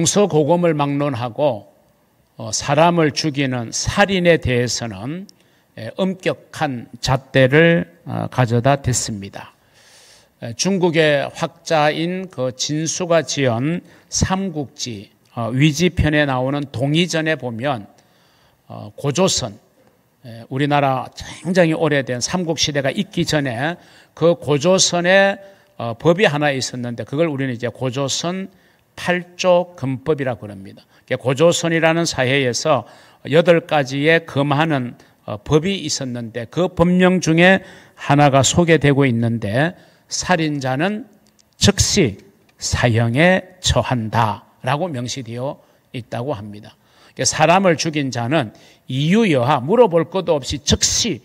동서고금을 막론하고 사람을 죽이는 살인에 대해서는 엄격한 잣대를 가져다 댔습니다. 중국의 학자인 그 진수가 지은 삼국지 위지편에 나오는 동의전에 보면 고조선, 우리나라 굉장히 오래된 삼국시대가 있기 전에 그 고조선에 법이 하나 있었는데 그걸 우리는 이제 고조선 8조 금법이라고 그럽니다. 고조선이라는 사회에서 8가지의 금하는 법이 있었는데 그 법령 중에 하나가 소개되고 있는데 살인자는 즉시 사형에 처한다라고 명시되어 있다고 합니다. 사람을 죽인 자는 이유 여하 물어볼 것도 없이 즉시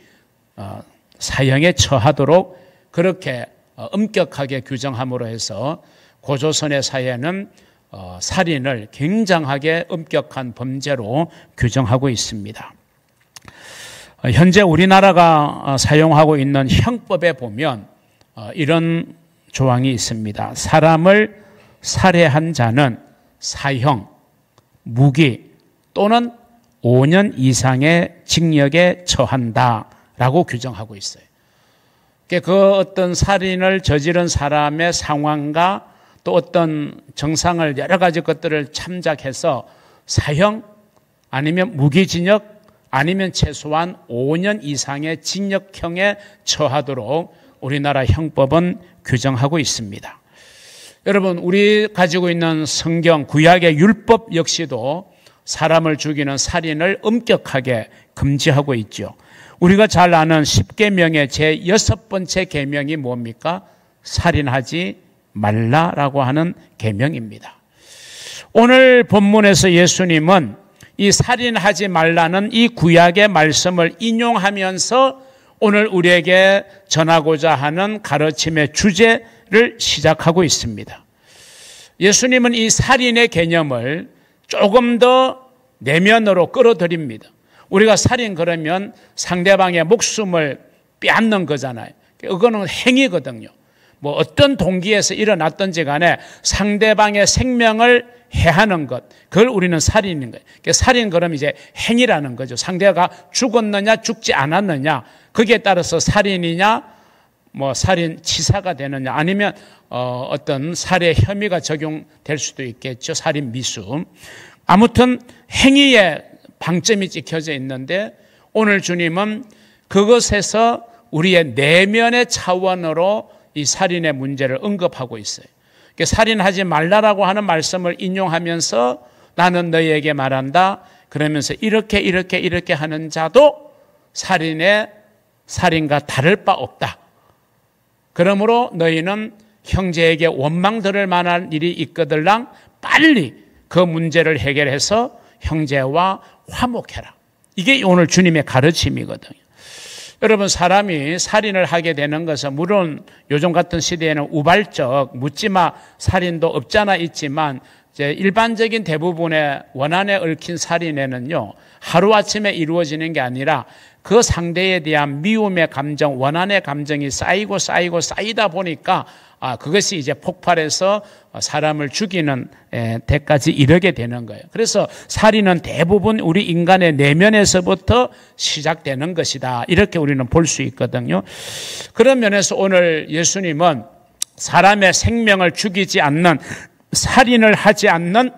사형에 처하도록 그렇게 엄격하게 규정함으로 해서 고조선의 사회는 살인을 굉장하게 엄격한 범죄로 규정하고 있습니다. 현재 우리나라가 사용하고 있는 형법에 보면 이런 조항이 있습니다. 사람을 살해한 자는 사형, 무기 또는 5년 이상의 징역에 처한다라고 규정하고 있어요. 그 어떤 살인을 저지른 사람의 상황과 또 어떤 정상을 여러 가지 것들을 참작해서 사형 아니면 무기징역 아니면 최소한 5년 이상의 징역형에 처하도록 우리나라 형법은 규정하고 있습니다. 여러분, 우리 가지고 있는 성경 구약의 율법 역시도 사람을 죽이는 살인을 엄격하게 금지하고 있죠. 우리가 잘 아는 10계명의 제6번째 계명이 뭡니까? 살인하지 말라라고 하는 계명입니다. 오늘 본문에서 예수님은 이 살인하지 말라는 이 구약의 말씀을 인용하면서 오늘 우리에게 전하고자 하는 가르침의 주제를 시작하고 있습니다. 예수님은 이 살인의 개념을 조금 더 내면으로 끌어들입니다. 우리가 살인 그러면 상대방의 목숨을 빼앗는 거잖아요. 그거는 행위거든요. 뭐 어떤 동기에서 일어났든지 간에 상대방의 생명을 해하는 것, 그걸 우리는 살인인 거예요. 살인 그러면 이제 행위라는 거죠. 상대가 죽었느냐 죽지 않았느냐 거기에 따라서 살인이냐 뭐 살인치사가 되느냐 아니면 어떤 살해 혐의가 적용될 수도 있겠죠. 살인 미수. 아무튼 행위에 방점이 찍혀져 있는데 오늘 주님은 그것에서 우리의 내면의 차원으로 이 살인의 문제를 언급하고 있어요. 살인하지 말라라고 하는 말씀을 인용하면서 나는 너희에게 말한다. 그러면서 이렇게 하는 자도 살인과 다를 바 없다. 그러므로 너희는 형제에게 원망 들을 만한 일이 있거들랑 빨리 그 문제를 해결해서 형제와 화목해라. 이게 오늘 주님의 가르침이거든요. 여러분, 사람이 살인을 하게 되는 것은 물론 요즘 같은 시대에는 우발적 묻지마 살인도 없잖아 있지만 이제 일반적인 대부분의 원한에 얽힌 살인에는요 하루아침에 이루어지는 게 아니라 그 상대에 대한 미움의 감정, 원한의 감정이 쌓이다 보니까 그것이 이제 폭발해서 사람을 죽이는 데까지 이르게 되는 거예요. 그래서 살인은 대부분 우리 인간의 내면에서부터 시작되는 것이다. 이렇게 우리는 볼 수 있거든요. 그런 면에서 오늘 예수님은 사람의 생명을 죽이지 않는, 살인을 하지 않는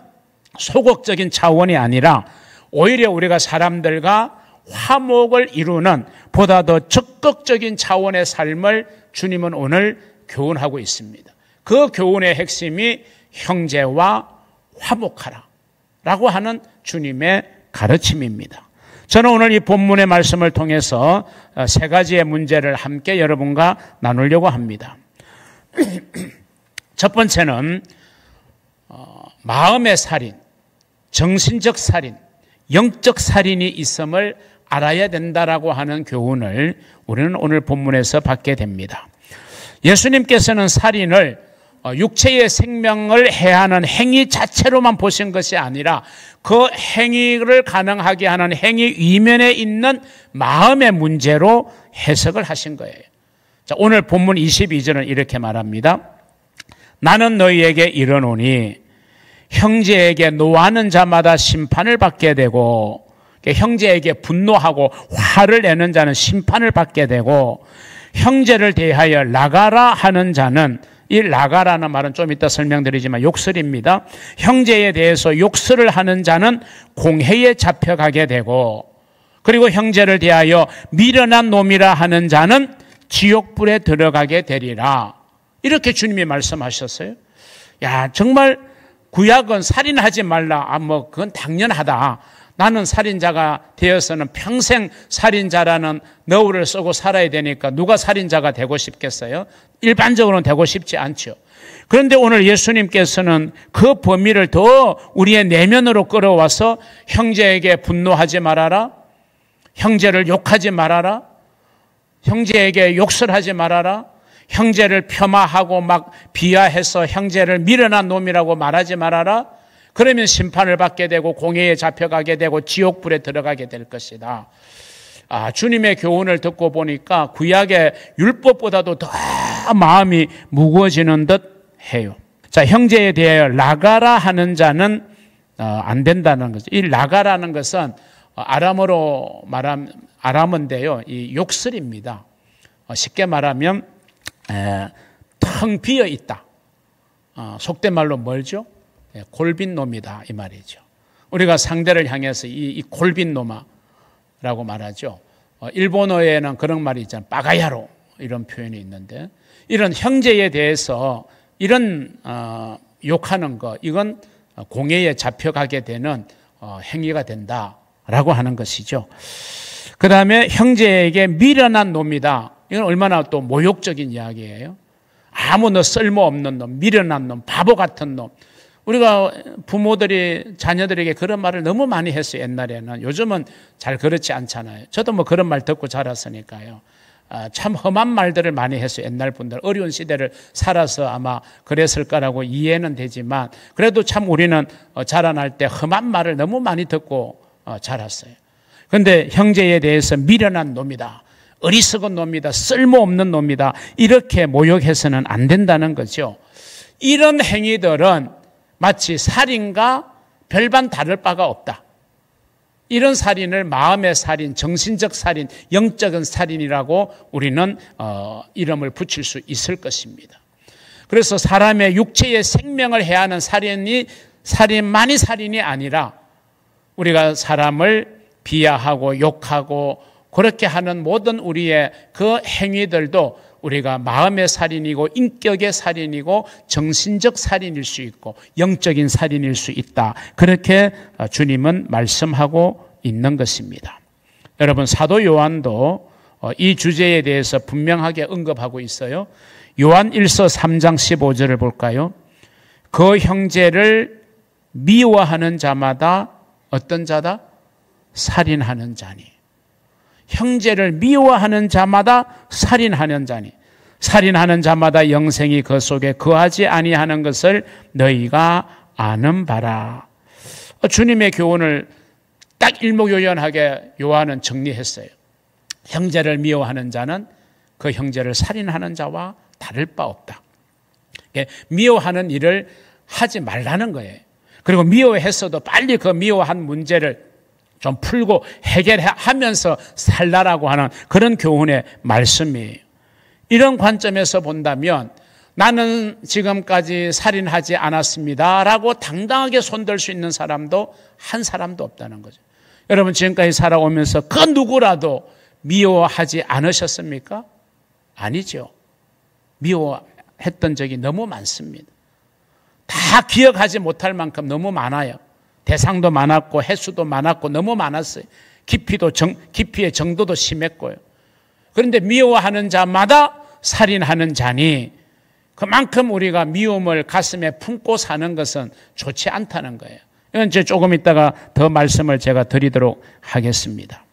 소극적인 차원이 아니라 오히려 우리가 사람들과 화목을 이루는 보다 더 적극적인 차원의 삶을 주님은 오늘 교훈하고 있습니다. 그 교훈의 핵심이 형제와 화목하라 라고 하는 주님의 가르침입니다. 저는 오늘 이 본문의 말씀을 통해서 세 가지의 문제를 함께 여러분과 나누려고 합니다. 첫 번째는 마음의 살인, 정신적 살인, 영적 살인이 있음을 알아야 된다라고 하는 교훈을 우리는 오늘 본문에서 받게 됩니다. 예수님께서는 살인을 육체의 생명을 해하는 행위 자체로만 보신 것이 아니라 그 행위를 가능하게 하는 행위 이면에 있는 마음의 문제로 해석을 하신 거예요. 자, 오늘 본문 22절은 이렇게 말합니다. 나는 너희에게 이르노니 형제에게 노하는 자마다 심판을 받게 되고, 형제에게 분노하고 화를 내는 자는 심판을 받게 되고, 형제를 대하여 나가라 하는 자는, 이 나가라는 말은 좀 이따 설명드리지만 욕설입니다. 형제에 대해서 욕설을 하는 자는 공회에 잡혀가게 되고, 그리고 형제를 대하여 미련한 놈이라 하는 자는 지옥불에 들어가게 되리라. 이렇게 주님이 말씀하셨어요. 야, 정말 구약은 살인하지 말라. 그건 당연하다. 나는 살인자가 되어서는 평생 살인자라는 너울을 쓰고 살아야 되니까 누가 살인자가 되고 싶겠어요? 일반적으로는 되고 싶지 않죠. 그런데 오늘 예수님께서는 그 범위를 더 우리의 내면으로 끌어와서 형제에게 분노하지 말아라, 형제를 욕하지 말아라, 형제에게 욕설하지 말아라, 형제를 폄하하고 막 비하해서 형제를 미련한 놈이라고 말하지 말아라. 그러면 심판을 받게 되고 공회에 잡혀가게 되고 지옥불에 들어가게 될 것이다. 주님의 교훈을 듣고 보니까 구약의 율법보다도 더 마음이 무거워지는 듯 해요. 자, 형제에 대하여 나가라 하는 자는 안 된다는 거죠. 이 나가라는 것은 아람어로 말하면 아람어인데요, 이 욕설입니다. 쉽게 말하면 텅 비어 있다. 속된 말로 뭘죠? 골빈 놈이다, 이 말이죠. 우리가 상대를 향해서 이 골빈 놈아라고 말하죠. 일본어에는 그런 말이 있잖아요. 빠가야로, 이런 표현이 있는데, 이런 형제에 대해서 이런 욕하는 거, 이건 공회에 잡혀가게 되는 행위가 된다라고 하는 것이죠. 그 다음에 형제에게 미련한 놈이다. 이건 얼마나 또 모욕적인 이야기예요. 아무 쓸모없는 놈, 미련한 놈, 바보 같은 놈. 우리가 부모들이 자녀들에게 그런 말을 너무 많이 했어요, 옛날에는. 요즘은 잘 그렇지 않잖아요. 저도 그런 말 듣고 자랐으니까요. 참 험한 말들을 많이 했어요, 옛날 분들. 어려운 시대를 살아서 아마 그랬을 거라고 이해는 되지만, 그래도 참 우리는 자라날 때 험한 말을 너무 많이 듣고 자랐어요. 그런데 형제에 대해서 미련한 놈이다, 어리석은 놈이다, 쓸모없는 놈이다, 이렇게 모욕해서는 안 된다는 거죠. 이런 행위들은 마치 살인과 별반 다를 바가 없다. 이런 살인을 마음의 살인, 정신적 살인, 영적인 살인이라고 우리는 이름을 붙일 수 있을 것입니다. 그래서 사람의 육체의 생명을 해하는 살인만이 살인이 아니라 우리가 사람을 비하하고 욕하고 그렇게 하는 모든 우리의 그 행위들도 우리가 마음의 살인이고 인격의 살인이고 정신적 살인일 수 있고 영적인 살인일 수 있다. 그렇게 주님은 말씀하고 있는 것입니다. 여러분, 사도 요한도 이 주제에 대해서 분명하게 언급하고 있어요. 요한 1서 3장 15절을 볼까요? 그 형제를 미워하는 자마다 어떤 자다? 살인하는 자니. 형제를 미워하는 자마다 살인하는 자니. 살인하는 자마다 영생이 그 속에 거하지 아니하는 것을 너희가 아는 바라. 주님의 교훈을 딱 일목요연하게 요한은 정리했어요. 형제를 미워하는 자는 그 형제를 살인하는 자와 다를 바 없다. 미워하는 일을 하지 말라는 거예요. 그리고 미워했어도 빨리 그 미워한 문제를 좀 풀고 해결하면서 살라라고 하는 그런 교훈의 말씀이에요. 이런 관점에서 본다면 나는 지금까지 살인하지 않았습니다라고 당당하게 손들 수 있는 사람도 한 사람도 없다는 거죠. 여러분, 지금까지 살아오면서 그 누구라도 미워하지 않으셨습니까? 아니죠. 미워했던 적이 너무 많습니다. 다 기억하지 못할 만큼 너무 많아요. 대상도 많았고 횟수도 많았고 너무 많았어요. 깊이의 정도도 심했고요. 그런데 미워하는 자마다 살인하는 자니 그만큼 우리가 미움을 가슴에 품고 사는 것은 좋지 않다는 거예요. 이건 이제 조금 있다가 더 말씀을 제가 드리도록 하겠습니다.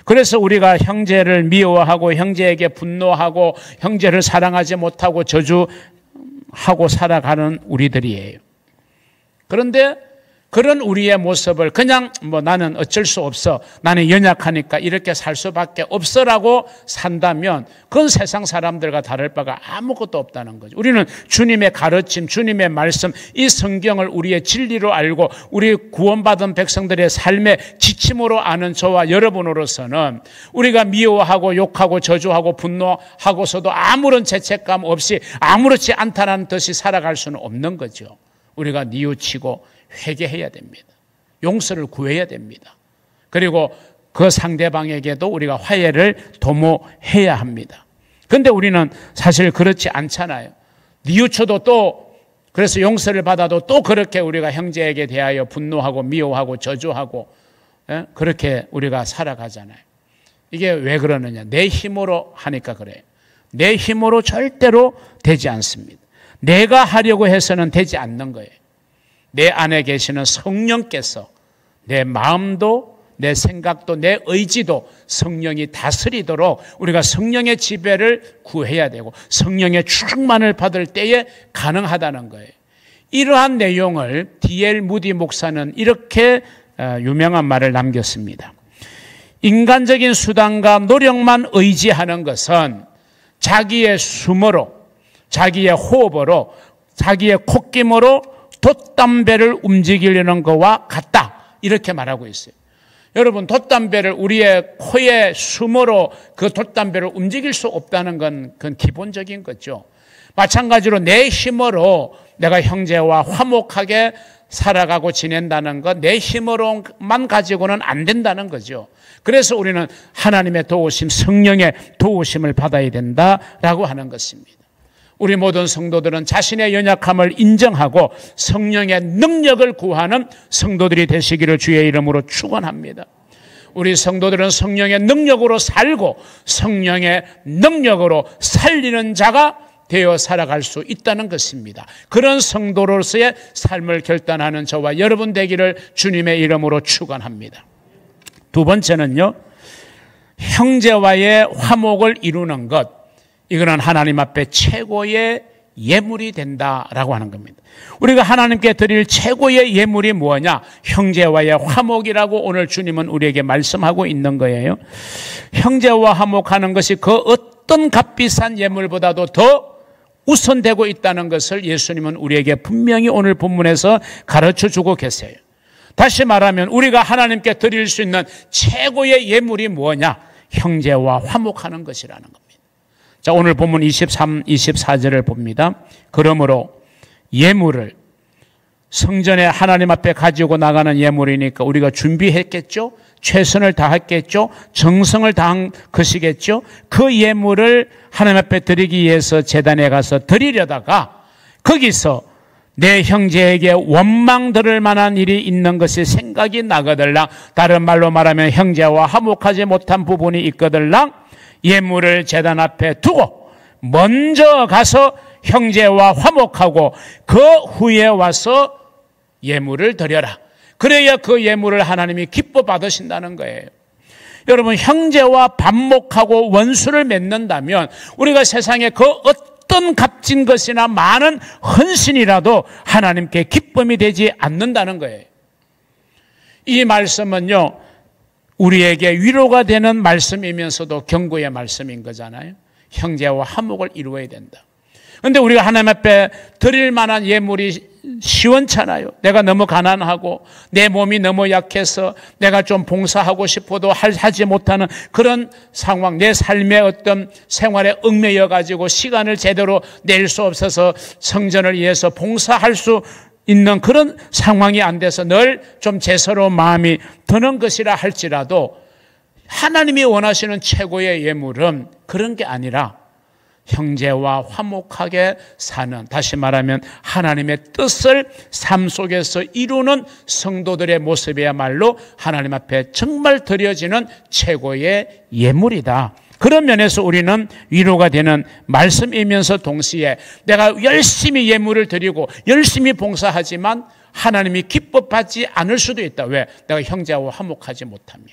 그래서 우리가 형제를 미워하고 형제에게 분노하고 형제를 사랑하지 못하고 저주하고 살아가는 우리들이에요. 그런데 그런 우리의 모습을 그냥 나는 어쩔 수 없어, 나는 연약하니까 이렇게 살 수밖에 없어라고 산다면 그건 세상 사람들과 다를 바가 아무것도 없다는 거죠. 우리는 주님의 가르침, 주님의 말씀, 이 성경을 우리의 진리로 알고 우리 구원받은 백성들의 삶의 지침으로 아는 저와 여러분으로서는 우리가 미워하고 욕하고 저주하고 분노하고서도 아무런 죄책감 없이 아무렇지 않다는 듯이 살아갈 수는 없는 거죠. 우리가 뉘우치고 회개해야 됩니다. 용서를 구해야 됩니다. 그리고 그 상대방에게도 우리가 화해를 도모해야 합니다. 그런데 우리는 사실 그렇지 않잖아요. 뉘우쳐도 또 그래서 용서를 받아도 또 그렇게 우리가 형제에게 대하여 분노하고 미워하고 저주하고 그렇게 우리가 살아가잖아요. 이게 왜 그러느냐? 내 힘으로 하니까 그래요. 내 힘으로 절대로 되지 않습니다. 내가 하려고 해서는 되지 않는 거예요. 내 안에 계시는 성령께서 내 마음도 내 생각도 내 의지도 성령이 다스리도록 우리가 성령의 지배를 구해야 되고 성령의 충만을 받을 때에 가능하다는 거예요. 이러한 내용을 D.L. 무디 목사는 이렇게 유명한 말을 남겼습니다. 인간적인 수단과 노력만 의지하는 것은 자기의 숨으로, 자기의 호흡으로, 자기의 콧김으로 돛담배를 움직이려는 것과 같다. 이렇게 말하고 있어요. 여러분, 돛담배를 우리의 코에 숨으로 그 돛담배를 움직일 수 없다는 건 그건 기본적인 거죠. 마찬가지로 내 힘으로 내가 형제와 화목하게 살아가고 지낸다는 것, 내 힘으로만 가지고는 안 된다는 거죠. 그래서 우리는 하나님의 도우심, 성령의 도우심을 받아야 된다라고 하는 것입니다. 우리 모든 성도들은 자신의 연약함을 인정하고 성령의 능력을 구하는 성도들이 되시기를 주의 이름으로 축원합니다. 우리 성도들은 성령의 능력으로 살고 성령의 능력으로 살리는 자가 되어 살아갈 수 있다는 것입니다. 그런 성도로서의 삶을 결단하는 저와 여러분 되기를 주님의 이름으로 축원합니다. 두 번째는요, 형제와의 화목을 이루는 것, 이거는 하나님 앞에 최고의 예물이 된다라고 하는 겁니다. 우리가 하나님께 드릴 최고의 예물이 뭐냐? 형제와의 화목이라고 오늘 주님은 우리에게 말씀하고 있는 거예요. 형제와 화목하는 것이 그 어떤 값비싼 예물보다도 더 우선되고 있다는 것을 예수님은 우리에게 분명히 오늘 본문에서 가르쳐주고 계세요. 다시 말하면 우리가 하나님께 드릴 수 있는 최고의 예물이 뭐냐? 형제와 화목하는 것이라는 겁니다. 자, 오늘 본문 23, 24절을 봅니다. 그러므로 예물을 성전에 하나님 앞에 가지고 나가는 예물이니까 우리가 준비했겠죠? 최선을 다했겠죠? 정성을 다한 것이겠죠? 그 예물을 하나님 앞에 드리기 위해서 제단에 가서 드리려다가 거기서 내 형제에게 원망 들을 만한 일이 있는 것이 생각이 나거들랑, 다른 말로 말하면 형제와 화목하지 못한 부분이 있거들랑 예물을 제단 앞에 두고 먼저 가서 형제와 화목하고 그 후에 와서 예물을 드려라. 그래야 그 예물을 하나님이 기뻐 받으신다는 거예요. 여러분, 형제와 반목하고 원수를 맺는다면 우리가 세상에 그 어떤 값진 것이나 많은 헌신이라도 하나님께 기쁨이 되지 않는다는 거예요. 이 말씀은요, 우리에게 위로가 되는 말씀이면서도 경고의 말씀인 거잖아요. 형제와 화목을 이루어야 된다. 그런데 우리가 하나님 앞에 드릴 만한 예물이 시원찮아요. 내가 너무 가난하고 내 몸이 너무 약해서 내가 좀 봉사하고 싶어도 하지 못하는 그런 상황, 내 삶의 어떤 생활에 얽매여 가지고 시간을 제대로 낼 수 없어서 성전을 위해서 봉사할 수 있는 그런 상황이 안 돼서 늘 좀 죄스러운 마음이 드는 것이라 할지라도 하나님이 원하시는 최고의 예물은 그런 게 아니라 형제와 화목하게 사는, 다시 말하면 하나님의 뜻을 삶 속에서 이루는 성도들의 모습이야말로 하나님 앞에 정말 드려지는 최고의 예물이다. 그런 면에서 우리는 위로가 되는 말씀이면서 동시에 내가 열심히 예물을 드리고 열심히 봉사하지만 하나님이 기뻐받지 않을 수도 있다. 왜? 내가 형제와 화목하지 못하며.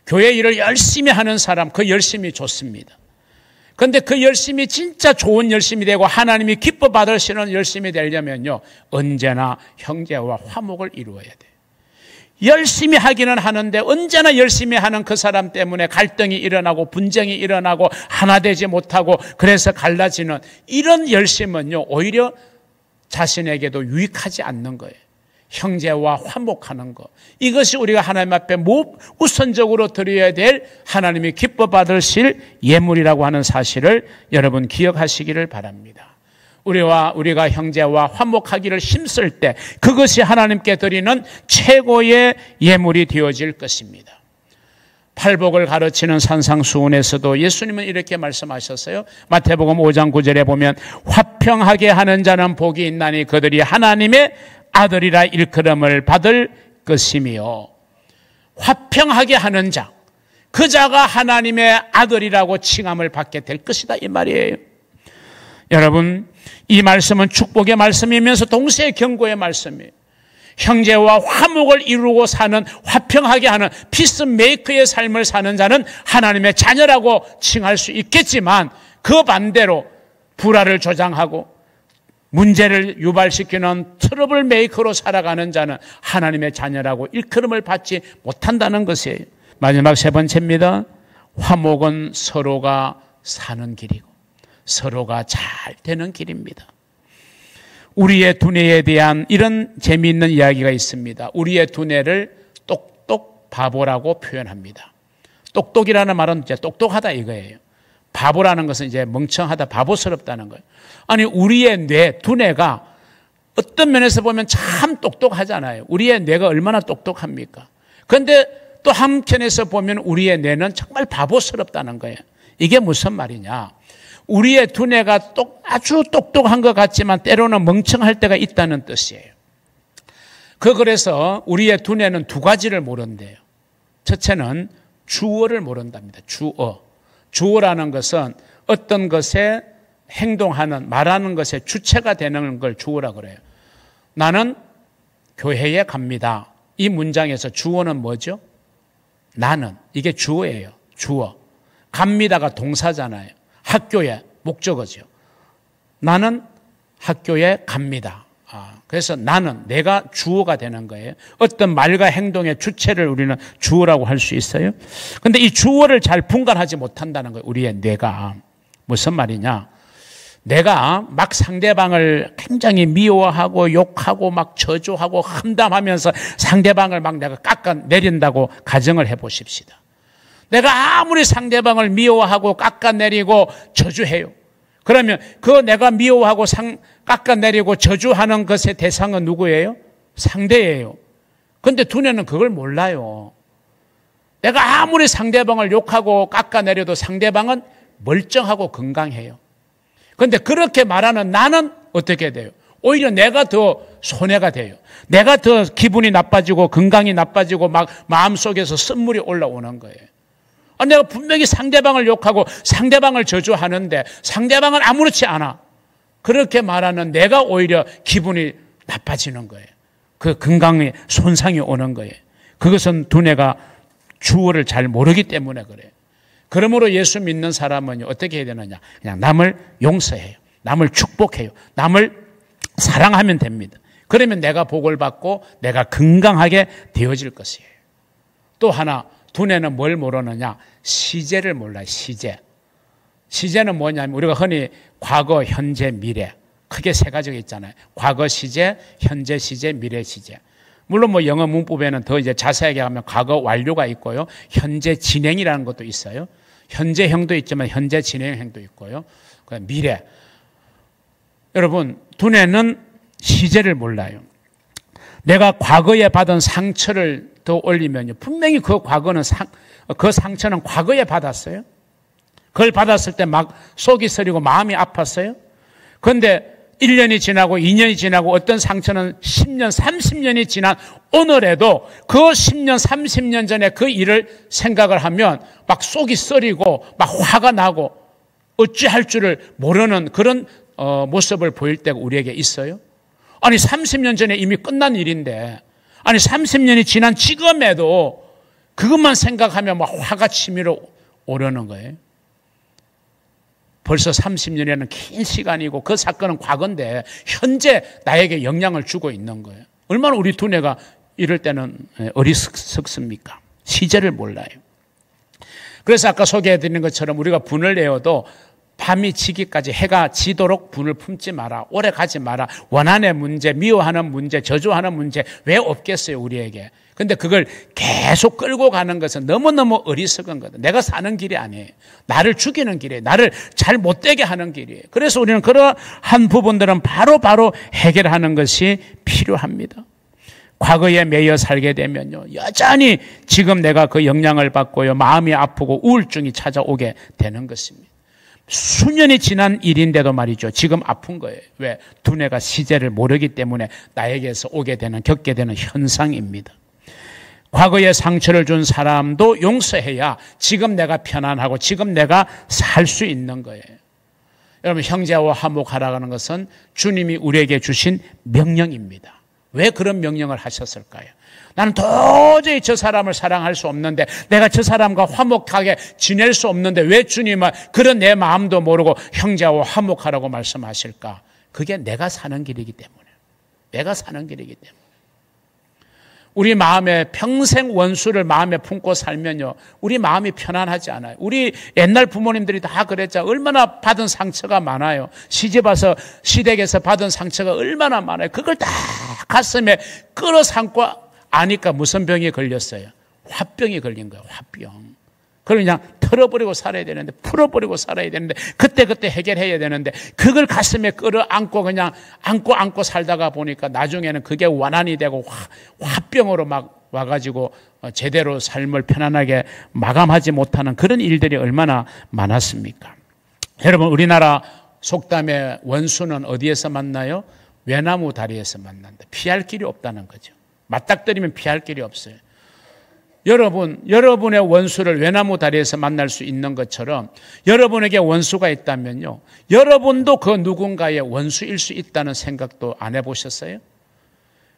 교회 일을 열심히 하는 사람, 그 열심히 좋습니다. 근데 그 열심이 진짜 좋은 열심이 되고 하나님이 기뻐 받으시는 열심이 되려면요, 언제나 형제와 화목을 이루어야 돼요. 열심히 하기는 하는데 언제나 열심히 하는 그 사람 때문에 갈등이 일어나고 분쟁이 일어나고 하나 되지 못하고 그래서 갈라지는 이런 열심은요, 오히려 자신에게도 유익하지 않는 거예요. 형제와 화목하는 것, 이것이 우리가 하나님 앞에 우선적으로 드려야 될 하나님이 기뻐 받으실 예물이라고 하는 사실을 여러분 기억하시기를 바랍니다. 우리가 형제와 화목하기를 힘쓸 때 그것이 하나님께 드리는 최고의 예물이 되어질 것입니다. 팔복을 가르치는 산상수훈에서도 예수님은 이렇게 말씀하셨어요. 마태복음 5장 9절에 보면 화평하게 하는 자는 복이 있나니 그들이 하나님의 아들이라 일컬음을 받을 것이며, 화평하게 하는 자, 그 자가 하나님의 아들이라고 칭함을 받게 될 것이다, 이 말이에요. 여러분, 이 말씀은 축복의 말씀이면서 동시에 경고의 말씀이에요. 형제와 화목을 이루고 사는, 화평하게 하는 피스메이커의 삶을 사는 자는 하나님의 자녀라고 칭할 수 있겠지만, 그 반대로 불화를 조장하고 문제를 유발시키는 트러블 메이커로 살아가는 자는 하나님의 자녀라고 일컬음을 받지 못한다는 것이에요. 마지막 세 번째입니다. 화목은 서로가 사는 길이고 서로가 잘 되는 길입니다. 우리의 두뇌에 대한 이런 재미있는 이야기가 있습니다. 우리의 두뇌를 똑똑 바보라고 표현합니다. 똑똑이라는 말은 이제 똑똑하다 이거예요. 바보라는 것은 이제 멍청하다, 바보스럽다는 거예요. 아니, 우리의 두뇌가 어떤 면에서 보면 참 똑똑하잖아요. 우리의 뇌가 얼마나 똑똑합니까? 그런데 또 한편에서 보면 우리의 뇌는 정말 바보스럽다는 거예요. 이게 무슨 말이냐? 우리의 두뇌가 아주 똑똑한 것 같지만 때로는 멍청할 때가 있다는 뜻이에요. 그래서 우리의 두뇌는 두 가지를 모른대요. 첫째는 주어를 모른답니다. 주어라는 것은 어떤 것에 행동하는, 말하는 것의 주체가 되는 걸 주어라 그래요. 나는 교회에 갑니다. 이 문장에서 주어는 뭐죠? 나는. 이게 주어예요. 주어. 갑니다가 동사잖아요. 학교에 목적어죠. 나는 학교에 갑니다. 그래서 나는, 내가 주어가 되는 거예요. 어떤 말과 행동의 주체를 우리는 주어라고 할 수 있어요. 그런데 이 주어를 잘 분간하지 못한다는 거예요. 우리의 뇌가. 무슨 말이냐? 내가 막 상대방을 굉장히 미워하고 욕하고 막 저주하고 험담하면서 상대방을 막 내가 깎아내린다고 가정을 해보십시다. 내가 아무리 상대방을 미워하고 깎아내리고 저주해요. 그러면 그 내가 미워하고 깎아내리고 저주하는 것의 대상은 누구예요? 상대예요. 그런데 두뇌는 그걸 몰라요. 내가 아무리 상대방을 욕하고 깎아내려도 상대방은 멀쩡하고 건강해요. 그런데 그렇게 말하는 나는 어떻게 돼요? 오히려 내가 더 손해가 돼요. 내가 더 기분이 나빠지고 건강이 나빠지고 막 마음속에서 쓴물이 올라오는 거예요. 내가 분명히 상대방을 욕하고 상대방을 저주하는데 상대방은 아무렇지 않아. 그렇게 말하는 내가 오히려 기분이 나빠지는 거예요. 그 건강에 손상이 오는 거예요. 그것은 두뇌가 주어를 잘 모르기 때문에 그래요. 그러므로 예수 믿는 사람은 어떻게 해야 되느냐? 그냥 남을 용서해요. 남을 축복해요. 남을 사랑하면 됩니다. 그러면 내가 복을 받고 내가 건강하게 되어질 것이에요. 또 하나, 두뇌는 뭘 모르느냐? 시제를 몰라요. 시제는 뭐냐면 우리가 흔히 과거, 현재, 미래 크게 세 가지가 있잖아요. 과거 시제, 현재 시제, 미래 시제. 물론 뭐 영어 문법에는 더 이제 자세하게 하면 과거 완료가 있고요. 현재 진행이라는 것도 있어요. 현재형도 있지만 현재 진행형도 있고요. 미래. 여러분, 두뇌는 시제를 몰라요. 내가 과거에 받은 상처를 더 올리면요. 분명히 그 과거는 그 상처는 과거에 받았어요. 그걸 받았을 때 막 속이 서리고 마음이 아팠어요. 그런데 1년이 지나고 2년이 지나고 어떤 상처는 10년, 30년이 지난 오늘에도 그 10년, 30년 전에 그 일을 생각을 하면 막 속이 서리고 막 화가 나고 어찌할 줄을 모르는 그런 모습을 보일 때가 우리에게 있어요. 아니 30년 전에 이미 끝난 일인데 아니 30년이 지난 지금에도 그것만 생각하면 막 화가 치밀어 오르는 거예요. 벌써 30년이라는 긴 시간이고 그 사건은 과거인데 현재 나에게 영향을 주고 있는 거예요. 얼마나 우리 두뇌가 이럴 때는 어리석습니까? 시제를 몰라요. 그래서 아까 소개해드린 것처럼 우리가 분을 내어도 밤이 지기까지 해가 지도록 분을 품지 마라. 오래 가지 마라. 원한의 문제, 미워하는 문제, 저주하는 문제 왜 없겠어요, 우리에게. 근데 그걸 계속 끌고 가는 것은 너무너무 어리석은 거다. 내가 사는 길이 아니에요. 나를 죽이는 길이에요. 나를 잘 못되게 하는 길이에요. 그래서 우리는 그러한 부분들은 바로바로 해결하는 것이 필요합니다. 과거에 매여 살게 되면요, 여전히 지금 내가 그 영향을 받고요, 마음이 아프고 우울증이 찾아오게 되는 것입니다. 수년이 지난 일인데도 말이죠, 지금 아픈 거예요. 왜? 두뇌가 시제를 모르기 때문에 나에게서 오게 되는, 겪게 되는 현상입니다. 과거에 상처를 준 사람도 용서해야 지금 내가 편안하고 지금 내가 살 수 있는 거예요. 여러분, 형제와 화목하라는 것은 주님이 우리에게 주신 명령입니다. 왜 그런 명령을 하셨을까요? 나는 도저히 저 사람을 사랑할 수 없는데, 내가 저 사람과 화목하게 지낼 수 없는데 왜 주님은 그런 내 마음도 모르고 형제와 화목하라고 말씀하실까? 그게 내가 사는 길이기 때문에. 내가 사는 길이기 때문에. 우리 마음에 평생 원수를 마음에 품고 살면요, 우리 마음이 편안하지 않아요. 우리 옛날 부모님들이 다 그랬죠. 얼마나 받은 상처가 많아요. 시집 와서 시댁에서 받은 상처가 얼마나 많아요. 그걸 다 가슴에 끌어삼고 아니까 무슨 병이 걸렸어요? 화병이 걸린 거예요. 화병. 그걸 그냥 털어버리고 살아야 되는데, 풀어버리고 살아야 되는데, 그때 해결해야 되는데, 그걸 가슴에 끌어안고 그냥 안고 살다가 보니까 나중에는 그게 완환이 되고 화병으로 막 와가지고 제대로 삶을 편안하게 마감하지 못하는 그런 일들이 얼마나 많았습니까? 여러분, 우리나라 속담에 원수는 어디에서 만나요? 외나무 다리에서 만난다. 피할 길이 없다는 거죠. 맞닥뜨리면 피할 길이 없어요. 여러분의 원수를 외나무 다리에서 만날 수 있는 것처럼 여러분에게 원수가 있다면요, 여러분도 그 누군가의 원수일 수 있다는 생각도 안 해보셨어요?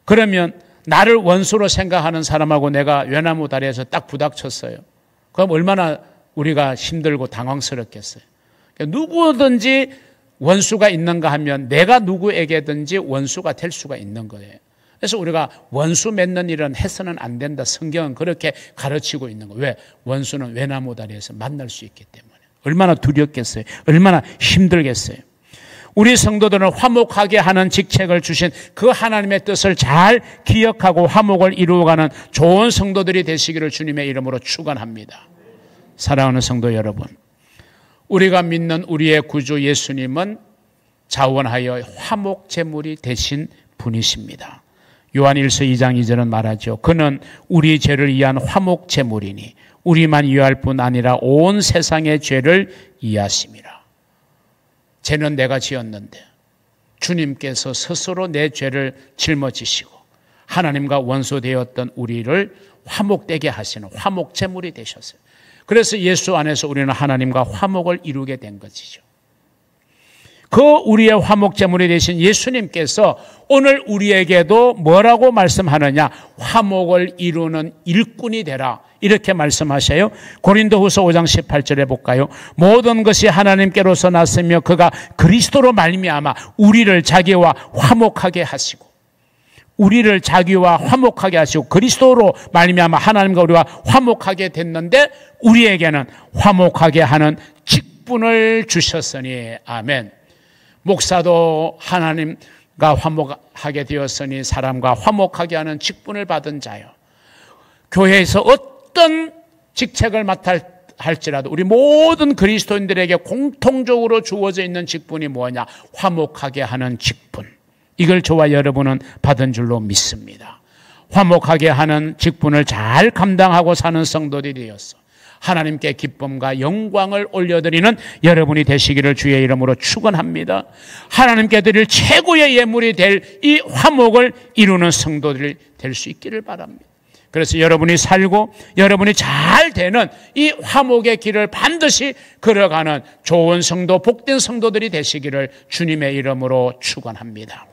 그러면 나를 원수로 생각하는 사람하고 내가 외나무 다리에서 딱 부닥쳤어요. 그럼 얼마나 우리가 힘들고 당황스럽겠어요. 누구든지 원수가 있는가 하면 내가 누구에게든지 원수가 될 수가 있는 거예요. 그래서 우리가 원수 맺는 일은 해서는 안 된다. 성경은 그렇게 가르치고 있는 거예요. 왜? 원수는 외나무 다리에서 만날 수 있기 때문에. 얼마나 두렵겠어요. 얼마나 힘들겠어요. 우리 성도들은 화목하게 하는 직책을 주신 그 하나님의 뜻을 잘 기억하고 화목을 이루어가는 좋은 성도들이 되시기를 주님의 이름으로 축원합니다. 사랑하는 성도 여러분, 우리가 믿는 우리의 구주 예수님은 자원하여 화목 제물이 되신 분이십니다. 요한 1서 2장 2절은 말하죠. 그는 우리 죄를 위한 화목 제물이니 우리만 위할 뿐 아니라 온 세상의 죄를 이해하심이라. 죄는 내가 지었는데 주님께서 스스로 내 죄를 짊어지시고 하나님과 원수되었던 우리를 화목되게 하시는 화목 제물이 되셨어요. 그래서 예수 안에서 우리는 하나님과 화목을 이루게 된 것이죠. 그 우리의 화목 제물이 되신 예수님께서 오늘 우리에게도 뭐라고 말씀하느냐? 화목을 이루는 일꾼이 되라. 이렇게 말씀하셔요. 고린도후서 5장 18절에 볼까요? 모든 것이 하나님께로서 났으며 그가 그리스도로 말미암아 우리를 자기와 화목하게 하시고, 우리를 자기와 화목하게 하시고 그리스도로 말미암아 하나님과 우리와 화목하게 됐는데 우리에게는 화목하게 하는 직분을 주셨으니 아멘. 목사도 하나님과 화목하게 되었으니 사람과 화목하게 하는 직분을 받은 자요. 교회에서 어떤 직책을 맡아 할지라도 우리 모든 그리스도인들에게 공통적으로 주어져 있는 직분이 뭐냐? 화목하게 하는 직분. 이걸 저와 여러분은 받은 줄로 믿습니다. 화목하게 하는 직분을 잘 감당하고 사는 성도들이 되었어 하나님께 기쁨과 영광을 올려드리는 여러분이 되시기를 주의 이름으로 축원합니다. 하나님께 드릴 최고의 예물이 될 이 화목을 이루는 성도들이 될 수 있기를 바랍니다. 그래서 여러분이 살고 여러분이 잘 되는 이 화목의 길을 반드시 걸어가는 좋은 성도, 복된 성도들이 되시기를 주님의 이름으로 축원합니다.